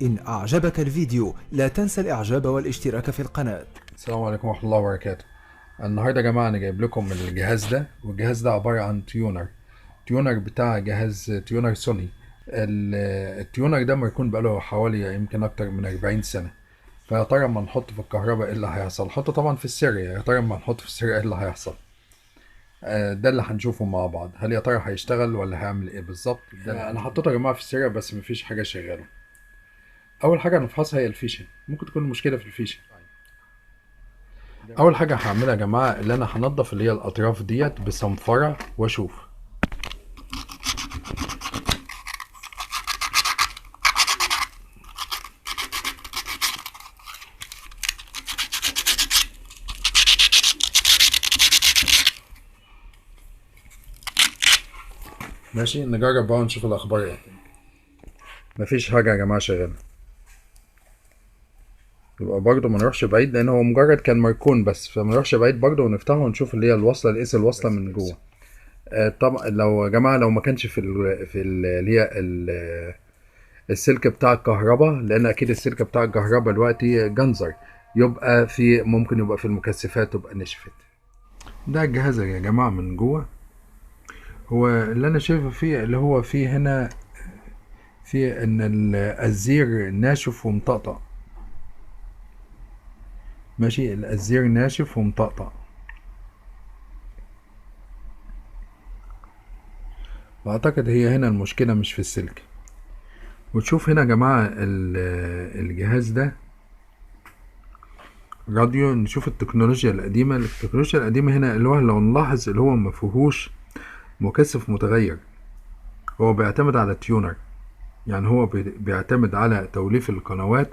إن أعجبك الفيديو لا تنسى الإعجاب والاشتراك في القناة. السلام عليكم ورحمة الله وبركاته. النهاردة يا جماعة أنا جايب لكم الجهاز ده، والجهاز ده عبارة عن تيونر بتاع جهاز تيونر سوني. التيونر ده مركون بقاله حوالي يمكن أكتر من 40 سنة. فيا ترى اما نحطه في الكهرباء ايه اللي هيحصل؟ نحطه طبعا في السيريا، يا ترى اما نحطه في السيريا ايه اللي هيحصل؟ ده اللي هنشوفه مع بعض. هل يا ترى هيشتغل ولا هيعمل ايه بالظبط؟ انا حطيته يا جماعة في السيريا بس مفيش حاجة شغالة. أول حاجة هنفحصها هي الفيشة، ممكن تكون المشكلة في الفيشة. اول حاجه هعملها يا جماعه اللي انا هنضف اللي هي الاطراف ديت بصنفره واشوف. ماشي، نجرب بقى ونشوف الاخبار ايه. مفيش حاجه يا جماعه شغاله، يبقى برضه ما نروحش بعيد لان هو مجرد كان مركون بس، فما نروحش بعيد برضه ونفتحه ونشوف اللي هي الوصله، نقيس الوصله من جوه. طبعا لو يا جماعه لو ما كانش اللي هي السلك بتاع الكهرباء، لان اكيد السلك بتاع الكهرباء دلوقتي جنزر، يبقى في ممكن يبقى في المكثفات تبقى نشفت. ده الجهاز يا جماعه من جوه. هو اللي انا شايفه فيه اللي هو فيه هنا، فيه ان الزير ناشف ومطقطق. ماشي، الزير ناشف ومطقطق. واعتقد هي هنا المشكلة مش في السلك. وتشوف هنا يا جماعة الجهاز ده راديو. نشوف التكنولوجيا القديمة. التكنولوجيا القديمة هنا اللي هو لو نلاحظ اللي هو مفيهوش مكثف متغير، هو بيعتمد على تيونر. يعني هو بيعتمد على توليف القنوات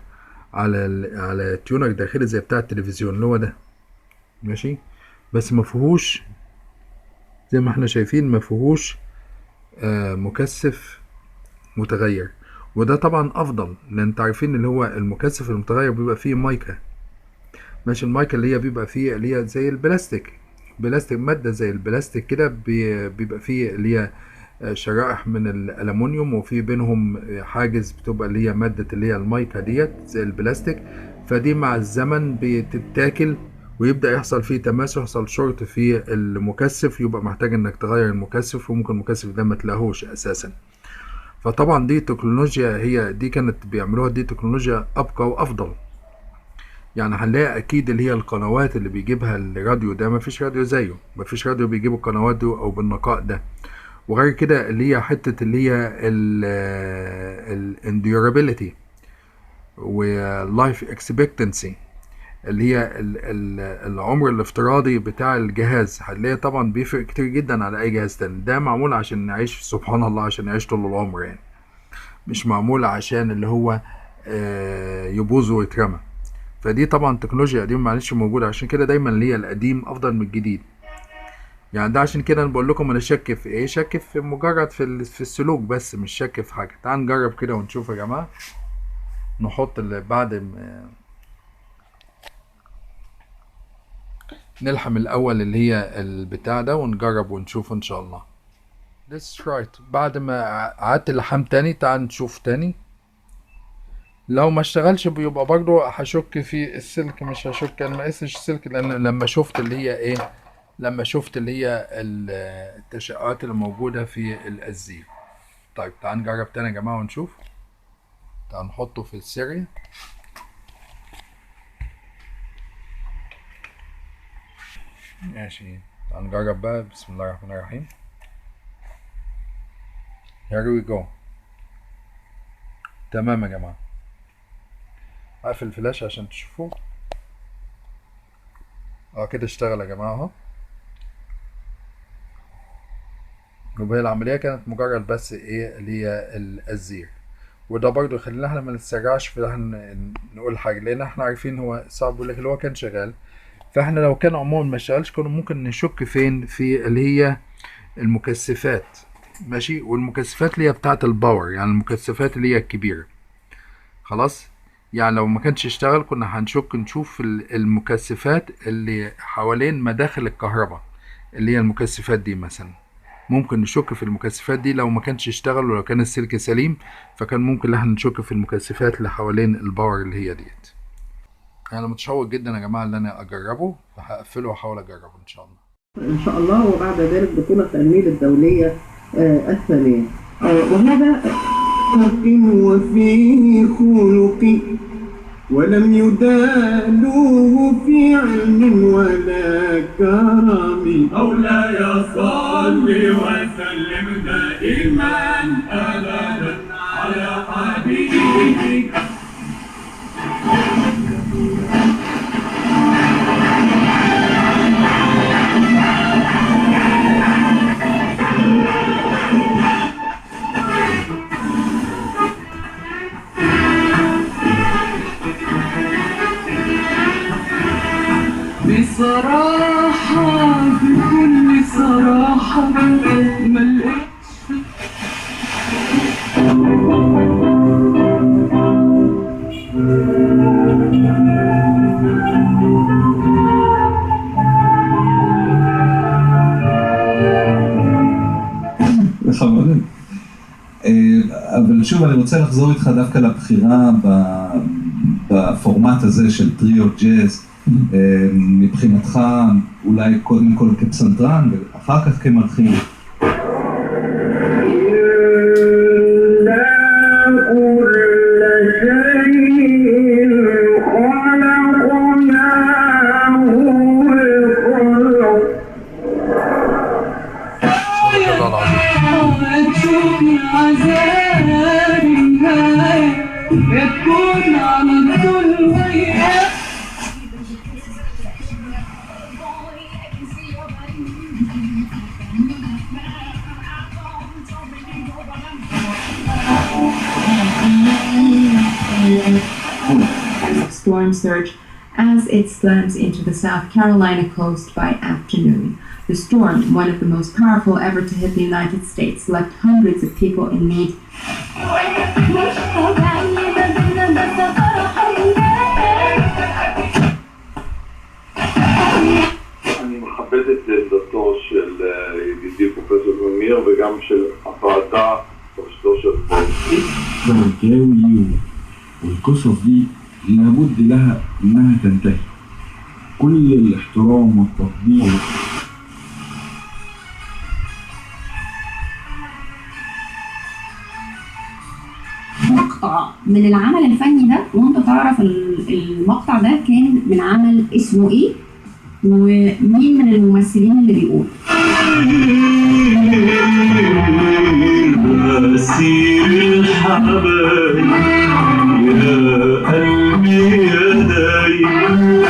على تيونر داخلي زي بتاع التلفزيون اللي هو ده. ماشي، بس مفيهوش زي ما احنا شايفين مفيهوش مكثف متغير. وده طبعا افضل، لان انت عارفين اللي هو المكثف المتغير بيبقى فيه مايكا. ماشي، المايكا اللي هي بيبقى فيه اللي هي زي البلاستيك، مادة زي البلاستيك كده، بيبقى فيه اللي هي شرائح من الألمونيوم، وفي بينهم حاجز بتبقى اللي هي مادة اللي هي المايكا ديت زي البلاستيك. فدي مع الزمن بتتاكل ويبدأ يحصل فيه تماسك، يحصل شورت في المكثف، يبقى محتاج انك تغير المكثف، وممكن المكثف ده ما تلاقوش اساسا. فطبعا دي تكنولوجيا، هي دي كانت بيعملوها، دي تكنولوجيا ابقى وافضل. يعني هنلاقي اكيد اللي هي القنوات اللي بيجيبها الراديو ده مفيش راديو زيه، مفيش راديو بيجيب القنوات دي او بالنقاء ده. وغير كده اللي هي حتة اللي هي الانديورابيلتي واللايف اكسبكتنسي، اللي هي العمر الافتراضي بتاع الجهاز، هتلاقيه طبعا بيفرق كتير جدا على اي جهاز تاني. ده معمول عشان نعيش سبحان الله، عشان نعيش طول العمر يعني، مش معمول عشان اللي هو يبوظ ويترمى. فدي طبعا تكنولوجيا قديمة معلش موجودة، عشان كده دايما اللي هي القديم افضل من الجديد. يعني ده عشان كده انا بقول لكم انا شاك في ايه، شاك في مجرد في السلوك بس، مش شاك في حاجه. تعال نجرب كده ونشوف يا جماعه. نحط اللي بعد نلحم الاول اللي هي البتاع ده ونجرب ونشوف ان شاء الله. Let's try it. بعد ما قعدت اللحام تاني تعال نشوف تاني. لو ما اشتغلش بيبقى برضو هشك في السلك، مش هشك، انا ما قيسش السلك لان لما شفت اللي هي ايه، لما شفت اللي هي التشققات اللي موجوده في الازير. طيب تعال نجرب تاني يا جماعة ونشوف. تعال نحطه في السيريا. ماشي، تعال نجرب بقى. بسم الله الرحمن الرحيم. Here we go. تمام يا جماعة، هقفل الفلاش عشان تشوفوا. كده اشتغل يا جماعة اهو. يبقى هي العملية كانت مجرد بس ايه اللي هي الزير. وده برضو يخلينا احنا ما نتسرعش في احنا نقول حاجة، لان احنا عارفين هو صعب يقول لك اللي هو كان شغال. فاحنا لو كان عموما ما اشتغلش كنا ممكن نشك فين في اللي هي المكثفات. ماشي، والمكثفات اللي هي بتاعت الباور، يعني المكثفات اللي هي الكبيرة. خلاص، يعني لو ما كانش يشتغل كنا هنشك نشوف المكثفات اللي حوالين مداخل الكهرباء، اللي هي المكثفات دي مثلا. ممكن نشك في المكثفات دي لو ما كانش يشتغل ولو كان السلك سليم، فكان ممكن احنا نشك في المكثفات اللي حوالين الباور اللي هي ديت. انا متشوق جدا يا جماعه ان انا اجربه، فهقفله واحاول اجربه ان شاء الله. إن شاء الله. وبعد ذلك بطولة النيل الدولية الثانية. وهذا وفيه خلق ولم يدانوه في علم ولا كرم. مولاي صل وسلم دائما أبدا على حبيبك. بصراحة بكل صراحة ملقتش בכבוד. אבל שוב אני רוצה לחזור איתך דווקא לבחירה בפורמט הזה של טריו ג'אז. מבחינתך אולי קודם כל כפסנתרן ואחר כך כמלחין. Storm surge as it slams into the South Carolina coast by afternoon. The storm, one of the most powerful ever to hit the United States, left hundreds of people in need. אני מכבד את עמדתו של ידידי פרופסור ממיר וגם של הוועדה בראשותו של פרופסור. الجوي والقصص دي لابد لها انها تنتهي. كل الاحترام والتقدير. مقطع من العمل الفني ده، وانت تعرف المقطع ده كان من عمل اسمه ايه ومين من الممثلين اللي بيقول. أسير الحبايب يا قلبي يا دايب.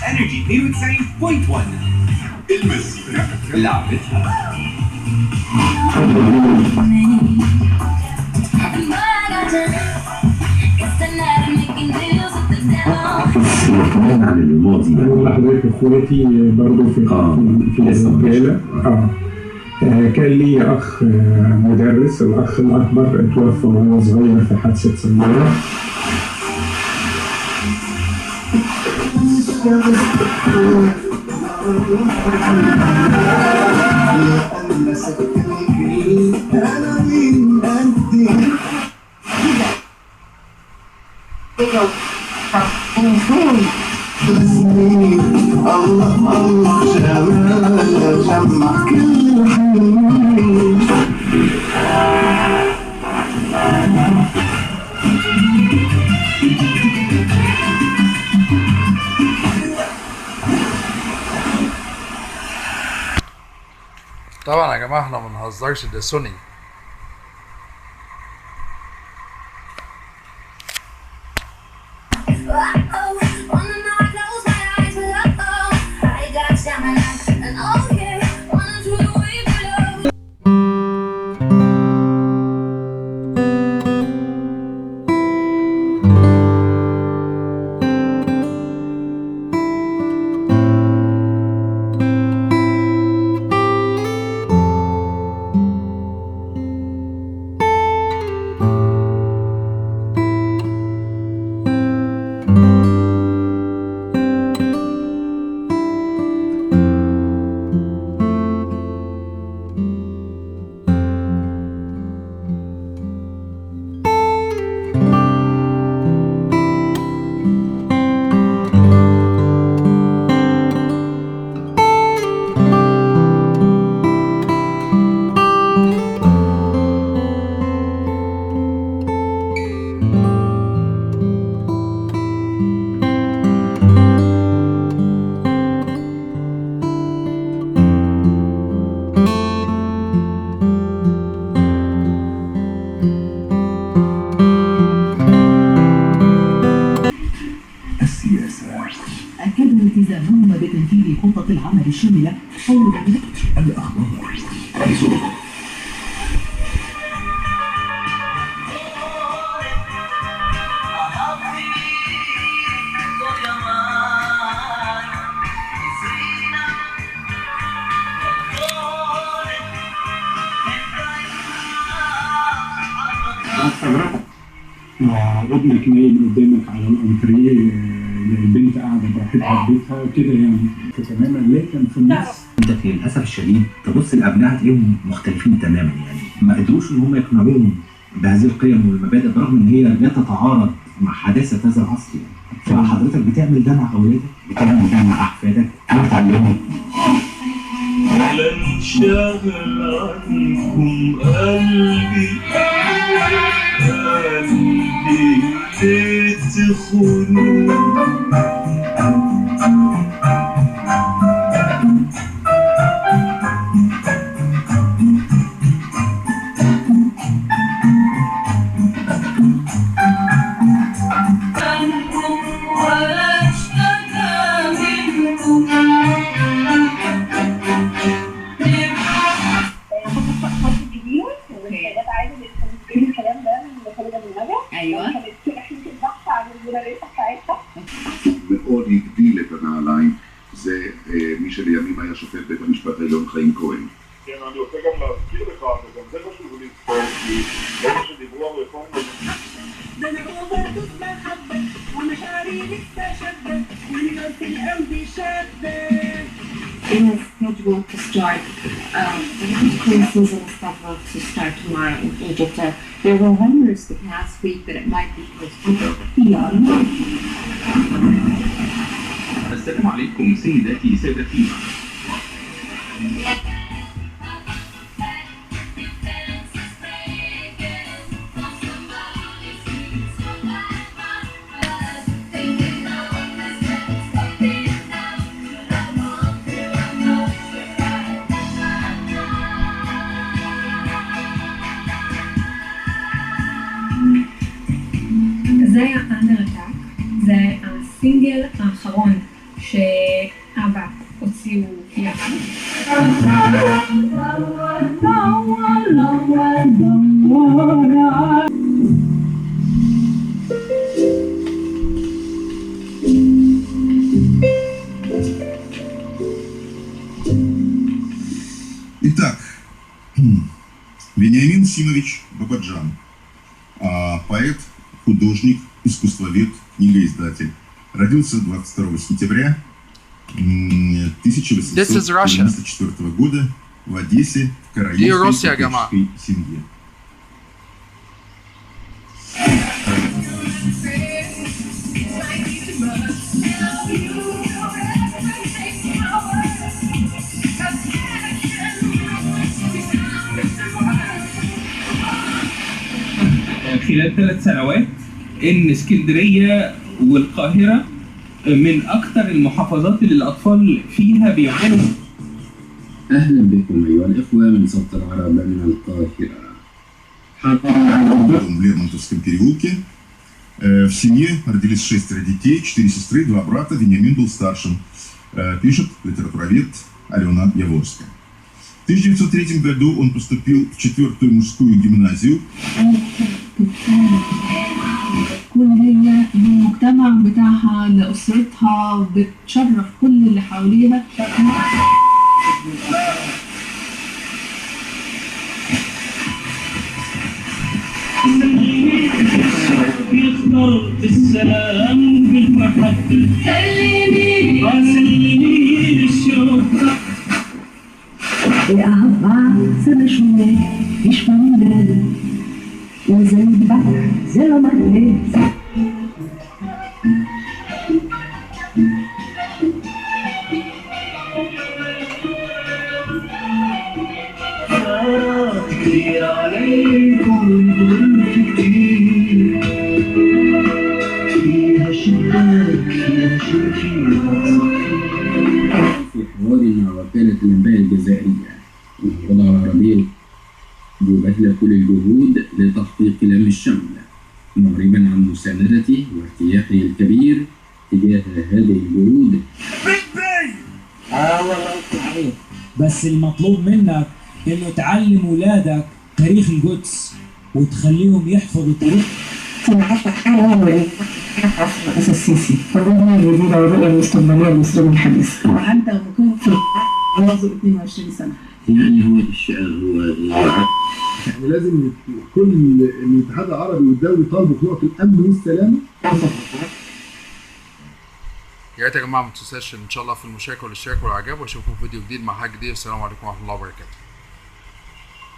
Energy 92.1 المزيكا لعبتها. كمان عن الماضي حضرتك اخواتي برضه في الرجاله. كان لي اخ مدرس، الاخ الاكبر اتوفى وهو صغير في حادثه سياره. الله الله جمال جمع كل حنين. طبعا يا جماعه احنا ما بنهزرش، ده سوني. الشاملة حول الأخبار بصوت ابنك نايم قدامك على الانتريه، البنت قاعده براحتها في بيتها كده يعني تماما، لكن في النص انت للاسف الشديد تبص للابناء هتلاقيهم مختلفين تماما، يعني ما قدروش ان هم يقنعوهم بهذه القيم والمبادئ برغم ان هي لا تتعارض مع حداثه هذا العصر يعني. فحضرتك بتعمل ده مع اولادك، بتعمل ده مع احفادك، بتعلمهم. لن شغل عنكم قلبي تدخلوا מאוד הגדיל את הנעליים, זה מי שלימים היה שופט בית המשפט העליון חיים כהן. כן, אני רוצה גם להזכיר לך, וגם זה חשוב לזכור, כי לא מה שדיברו על רפורמה. It is scheduled to start, the cruise season is scheduled to start tomorrow in Egypt. There were rumors the past week that it might be postponed. السلام عليكم سيداتي سادتي. זה היה Under Attack, זה הסינגל האחרון שאבא הוציאו יחד. Итак, Вениамин Симович Бабаджан, поэт, художник, искусствовед, книгоиздатель. Родился 22 сентября 1894 года в Одессе в королевской купеческой семье. خلال 3 سنوات إن اسكندرية والقاهرة من أكثر المحافظات اللي الأطفال فيها بيعانوا. أهلا بكم أيها الإخوة من صوت العرب من القاهرة. В Лермонтовском переулке. В семье родились 6 детей, 4 сестры, 2 брата. Вениамин был старшим. Пишет литературовед Алена Яворская. В 1903 году он поступил в 4-ю мужскую гимназию. كل هي المجتمع بتاعها لأسرتها بتشرف كل اللي حواليها. يخضر بالسلام بالمحبة سلمي للشوق يا أهبع سنة شوية مش مهمة وزي البحر زي ما هيك كتير عليكم كتير فيها شباك فيها شبكيها. في حوار مع وكالة الأنباء الجزائرية والوضع العربي يبذل كل الجهود لتحقيق لم الشمل معربا عن مساندته وارتياحه الكبير تجاه هذه الجهود. والله بس المطلوب منك انه تعلم ولادك تاريخ القدس وتخليهم يحفظوا تاريخ السيسي الرؤية الجديدة والرؤية المستقبلية للإسلام الحديث. وأنت مقيم في منذ 22 سنة. يعني هو يعني لازم كل الاتحاد العربي والدولي طالبوا في نقطة الأمن والسلامة. يا ريت يا جماعة ما تنساش إن شاء الله في المشاركة والاشتراك والإعجاب، وأشوفكم في فيديو جديد مع حاجة جديدة. السلام عليكم ورحمة الله وبركاته.